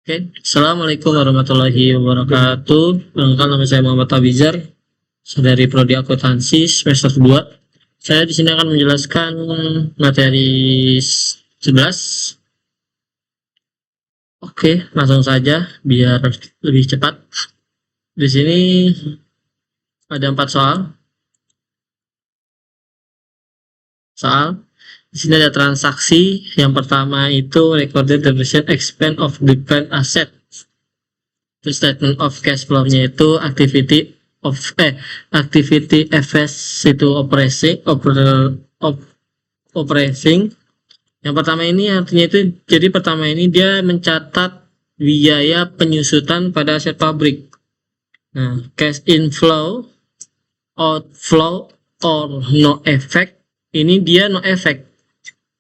Oke, Assalamualaikum warahmatullahi wabarakatuh. Perkenalkan, nama saya Muhammad Abizar, dari Prodi Akuntansi semester 2. Saya di sini akan menjelaskan materi 11. Oke, langsung saja biar lebih cepat. Di sini ada 4 soal. Di sini ada transaksi. Yang pertama itu recorded depreciation expense of different asset. Itu statement of cash flow-nya itu activity FS itu operating. Yang pertama ini artinya itu, jadi pertama ini dia mencatat biaya penyusutan pada aset pabrik. Nah, cash inflow, outflow, or no effect, ini dia no effect.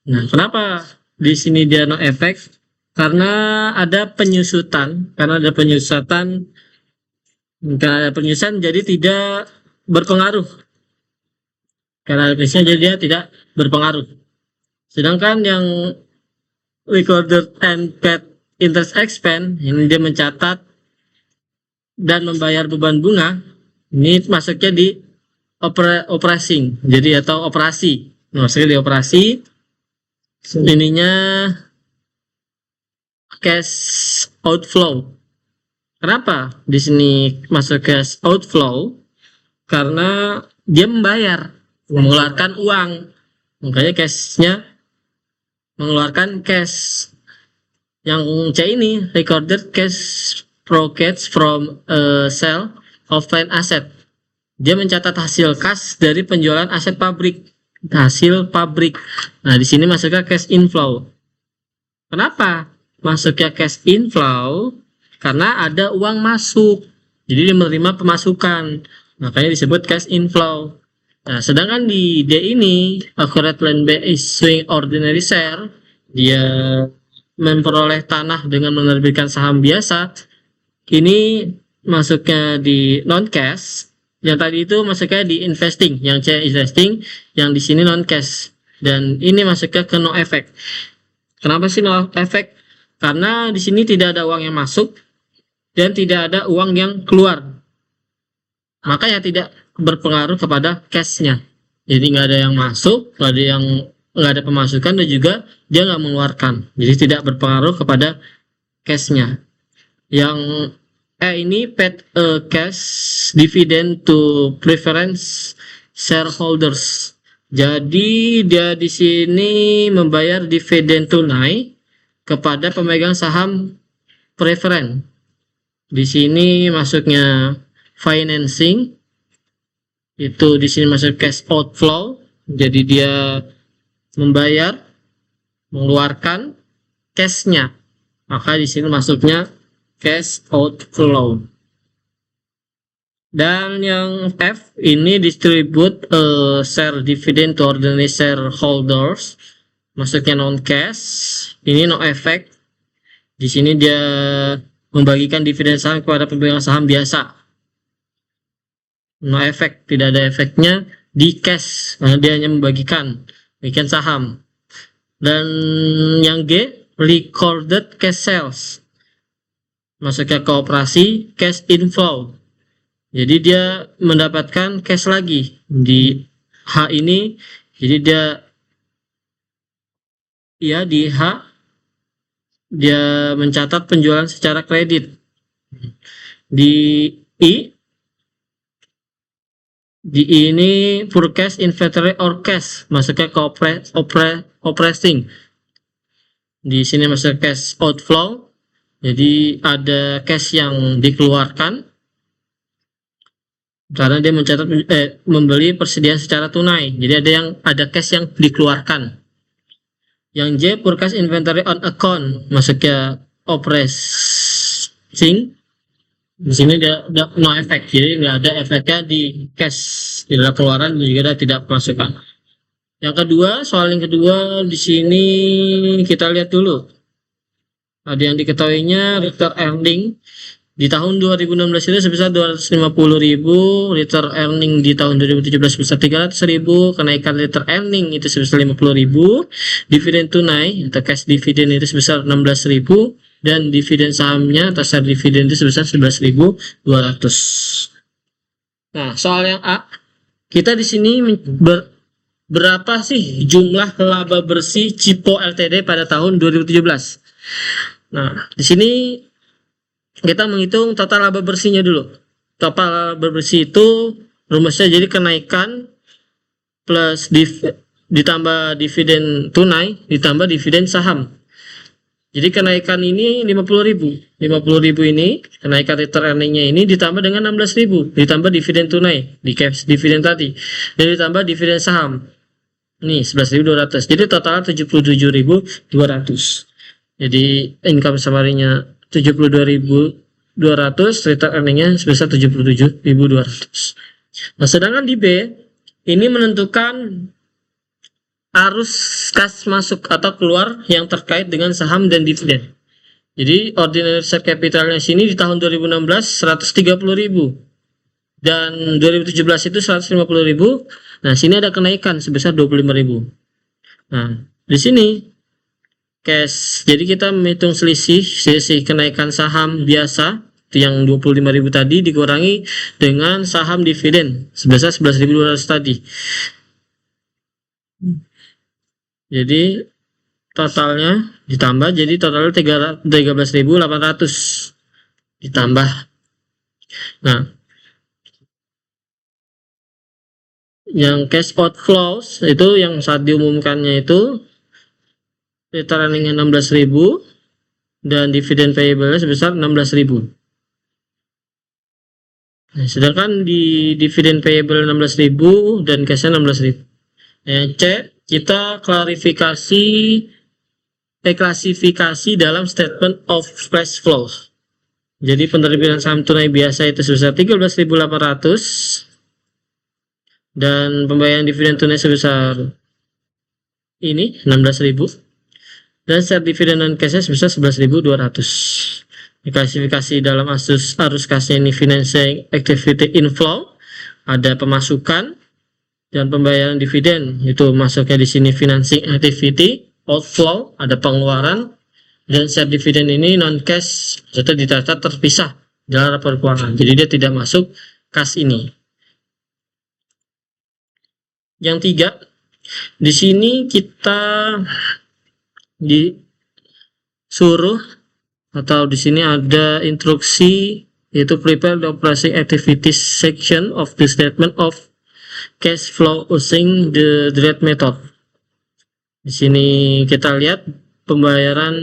Nah, kenapa di sini dia no effect? Karena ada penyusutan, jadi tidak berpengaruh. Karena ada penyusutan jadi dia tidak berpengaruh. Sedangkan yang recorded and paid interest expense, ini dia mencatat dan membayar beban bunga, ini masuknya di operating, jadi atau operasi. Masuknya di operasi. Ininya cash outflow. Kenapa di sini masuk cash outflow? Karena dia mengeluarkan uang, makanya cashnya mengeluarkan cash. Yang C ini recorded cash proceeds from sale of plant asset. Dia mencatat hasil kas dari penjualan aset pabrik. Nah, di sini masuknya cash inflow. Kenapa masuknya cash inflow? Karena ada uang masuk, jadi dia menerima pemasukan, makanya disebut cash inflow. Nah, sedangkan di D ini accurate land by issuing ordinary share, dia memperoleh tanah dengan menerbitkan saham biasa. Ini masuknya di non cash. Yang tadi itu masuknya di investing, yang C investing, yang di sini non cash, dan ini masuknya ke no effect. Kenapa sih no effect? Karena di sini tidak ada uang yang masuk dan tidak ada uang yang keluar, makanya tidak berpengaruh kepada cashnya. Jadi nggak ada yang masuk, nggak ada pemasukan, dan juga dia nggak mengeluarkan, jadi tidak berpengaruh kepada cashnya. Yang ini paid cash dividend to preference shareholders. Jadi dia di sini membayar dividen tunai kepada pemegang saham preferen. Di sini masuknya financing. Itu di sini masuk cash outflow. Jadi dia membayar, mengeluarkan cashnya. Maka di sini masuknya cash outflow. Dan yang F ini distribute share dividend to ordinary shareholders, masuknya non cash. Ini no effect. Di sini dia membagikan dividen saham kepada pemegang saham biasa. No effect, tidak ada efeknya di cash, karena dia hanya membagikan saham. Dan yang G recorded cash sales, masuknya ke operasi cash inflow. Jadi dia mendapatkan cash lagi di H ini. Jadi dia di H dia mencatat penjualan secara kredit. Di I ini forecast inventory or cash, masuknya ke operating. Di sini masuk cash outflow. Jadi ada cash yang dikeluarkan karena dia mencatat membeli persediaan secara tunai. Jadi ada cash yang dikeluarkan. Yang J forecast inventory on account, masuknya operating. Di sini dia no effect, jadi nggak ada efeknya di cash, tidak ada keluaran juga tidak pemasukan. Yang kedua, soal yang kedua di sini kita lihat dulu. Ada yang diketahuinya return earning di tahun 2016 itu sebesar 250.000, return earning di tahun 2017 sebesar 300.000, kenaikan return earning itu sebesar 50.000, dividen tunai atau cash dividend itu sebesar 16.000, dan dividen sahamnya atas share dividen itu sebesar 11.200. Nah, soal yang A, kita di sini berapa sih jumlah laba bersih Cipo Ltd pada tahun 2017? Nah, di sini kita menghitung total laba bersihnya dulu. Total laba bersih itu rumusnya jadi kenaikan plus ditambah dividen tunai ditambah dividen saham. Jadi kenaikan ini 50.000. 50.000 ini kenaikan return earning-nya ini ditambah dengan 16.000, ditambah dividen tunai di cash dividen tadi, dan ditambah dividen saham. Ini 11.200. Jadi totalnya 77.200. Jadi income summary-nya 72.200, return earning-nya sebesar 77.200. Nah, sedangkan di B ini menentukan arus kas masuk atau keluar yang terkait dengan saham dan dividen. Jadi ordinary share capitalnya sini di tahun 2016 130.000 dan 2017 itu 150.000. Nah, sini ada kenaikan sebesar 25.000. Nah, di sini cash. Jadi kita menghitung selisih kenaikan saham biasa yang 25.000 tadi dikurangi dengan saham dividen sebesar 11.200 tadi. Jadi totalnya ditambah, jadi totalnya 13.800 ditambah. Nah, yang cash outflows itu yang saat diumumkannya itu return earning-nya 16.000 dan dividen payable sebesar 16.000. Nah, sedangkan di dividen payable 16.000 dan cash-nya 16.000. Yang C, kita klasifikasi dalam statement of cash flow. Jadi penerbitan saham tunai biasa itu sebesar 13.800 dan pembayaran dividen tunai sebesar ini 16.000 dan share dividen dan cash sebesar 11.200. Klasifikasi dalam arus kasnya ini financing activity inflow, ada pemasukan dan pembayaran dividen, itu masuknya di sini financing activity outflow, ada pengeluaran, dan share dividen ini non cash, serta ditata terpisah dalam rapor keuangan, jadi dia tidak masuk kas ini. Yang 3, di sini kita disuruh atau di sini ada instruksi yaitu prepare the operating activities section of the statement of cash flow using the direct method. Di sini kita lihat pembayaran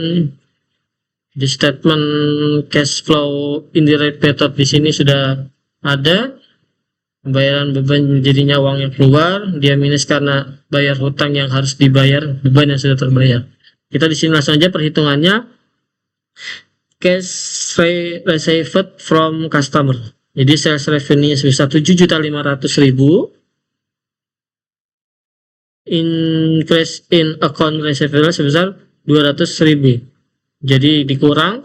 di statement cash flow indirect method di sini sudah ada. Pembayaran beban jadinya uang yang keluar, dia minus karena bayar hutang yang harus dibayar, beban yang sudah terbayar. Kita di sini langsung aja perhitungannya. Cash received from customer. Jadi sales revenue sebesar 7.500.000. Increase in account receivable sebesar 200.000. Jadi dikurang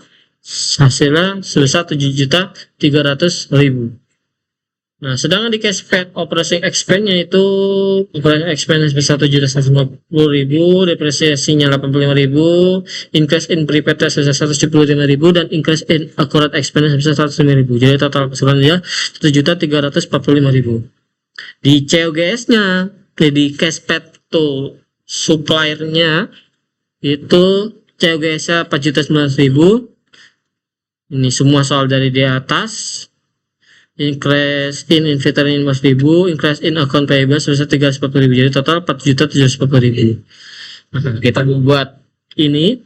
hasilnya sebesar 7.300.000. Nah, sedangkan di cash paid operating expense-nya itu operating expense sebesar 750.000, depresiasinya 85.000, increase in prepaid sebesar 175.000 dan increase in accurate expense sebesar 105.000. Jadi total keseluruhannya 1.345.000. Di COGS-nya, di cash paid to supplier-nya itu COGS-nya 4.900.000. Ini semua soal dari di atas. Increase in inventory 5.000, increase in account payable sebesar 340.000, jadi total 4.740.000. Nah, kita buat ini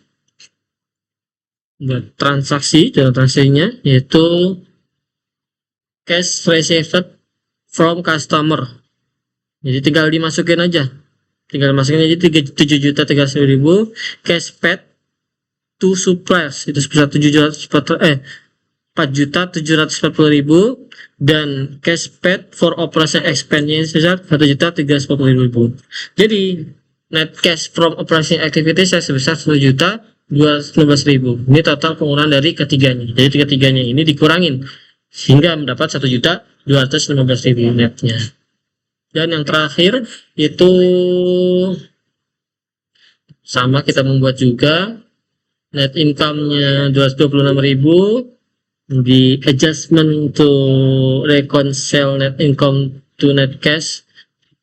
buat transaksi, dan transaksinya yaitu cash received from customer. Jadi tinggal dimasukin aja, aja 7.300.000. Cash paid to suppliers itu sebesar 4.740.000 dan cash paid for operation expense sebesar 1.340.000. Jadi net cash from operation activity saya sebesar 1.215.000. Ini total pengurangan dari ketiganya. Jadi ketiganya ini dikurangin sehingga mendapat 1.215.000 netnya. Dan yang terakhir itu sama, kita membuat juga net income-nya 226.000, di adjustment to reconcile net income to net cash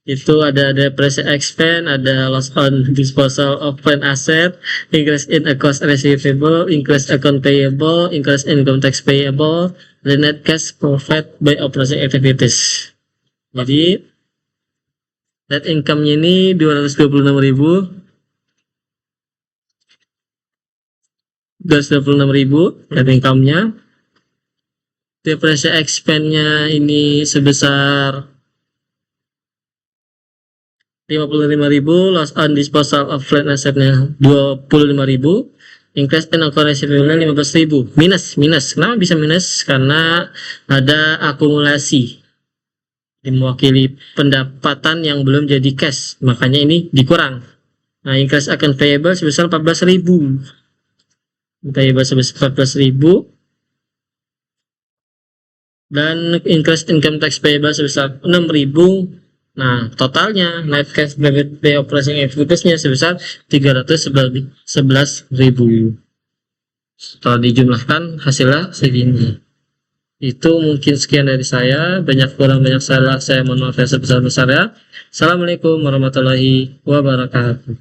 itu ada depreciation expense, ada loss on disposal of foreign asset, increase in accounts receivable, increase account payable, increase income tax payable, the net cash profit by operating activities. Jadi net income-nya ini 226.000, 226.000 net income-nya. Depreciation expense-nya ini sebesar 55.000, loss on disposal of foreign asset-nya 25.000, increase in account receivable 15.000. Minus. Kenapa bisa minus? Karena ada akumulasi mewakili pendapatan yang belum jadi cash, makanya ini dikurang. Nah, increase account payable sebesar 14.000. Payable sebesar 14.000 dan increase income tax payable sebesar 6.000. Nah, totalnya net cash benefit by operating activities-nya sebesar 311.000. Setelah dijumlahkan hasilnya segini. Itu mungkin sekian dari saya. Banyak kurang banyak salah, saya mohon maaf yang sebesar-besarnya. Assalamualaikum warahmatullahi wabarakatuh.